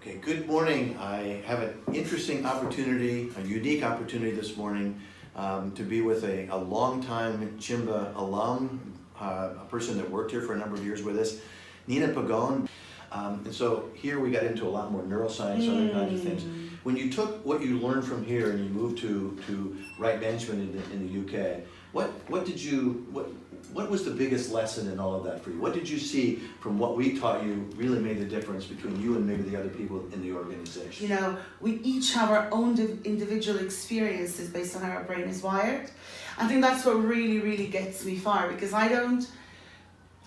Okay, good morning. I have an interesting opportunity, a unique opportunity this morning to be with a longtime CIMBA alum, a person that worked here for a number of years with us, Nina Pagon. And so here we got into a lot more neuroscience, other kinds of things. When you took what you learned from here and you moved to right management in the UK, what was the biggest lesson in all of that for you? What did you see from what we taught you really made the difference between you and maybe the other people in the organization? You know, we each have our own individual experiences based on how our brain is wired. I think that's what really, really gets me far, because I don't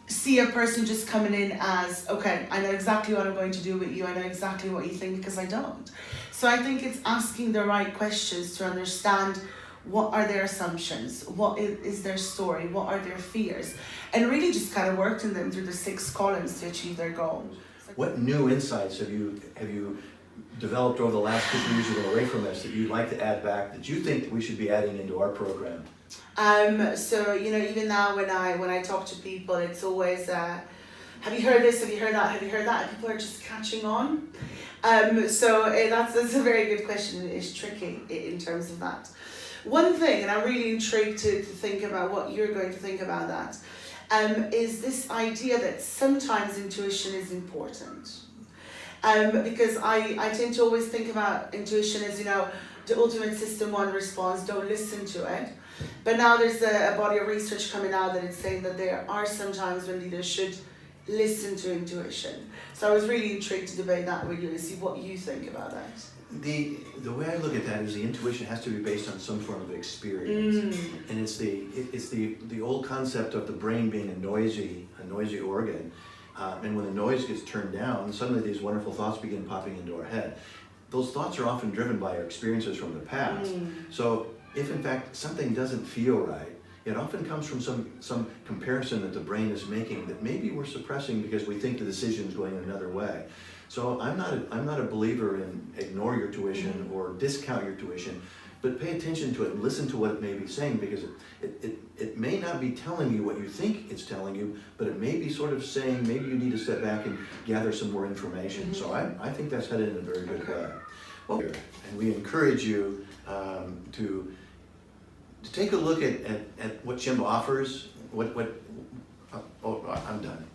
see a person just coming in as, okay, I know exactly what I'm going to do with you, I know exactly what you think, because I don't. So I think it's asking the right questions to understand what are their assumptions, what is their story, what are their fears, and really just kind of working them through the 6 columns to achieve their goal. What new insights have you developed over the last 2 years you've been away from us that you'd like to add back that you think that we should be adding into our program? So, you know, even now when I talk to people, it's always, have you heard this, have you heard that, have you heard that? And people are just catching on. So that's a very good question. It's tricky in terms of that. One thing, and I'm really intrigued to think about what you're going to think about that, is this idea that sometimes intuition is important. Because I tend to always think about intuition as, you know, the ultimate system 1 response, don't listen to it. But now there's a body of research coming out that it's saying that there are some times when leaders should listen to intuition. So I was really intrigued to debate that with you and see what you think about that. The way I look at that is the intuition has to be based on some form of experience, and it's the old concept of the brain being a noisy organ, and when the noise gets turned down, suddenly these wonderful thoughts begin popping into our head. Those thoughts are often driven by our experiences from the past. So if in fact something doesn't feel right, it often comes from some comparison that the brain is making that maybe we're suppressing because we think the decision is going another way. So I'm not a believer in ignore your tuition or discount your tuition, but pay attention to it and listen to what it may be saying, because it may not be telling you what you think it's telling you, but it may be sort of saying maybe you need to step back and gather some more information. So I think that's headed in a very good way. Well, and we encourage you to take a look at what CIMBA offers. I'm done.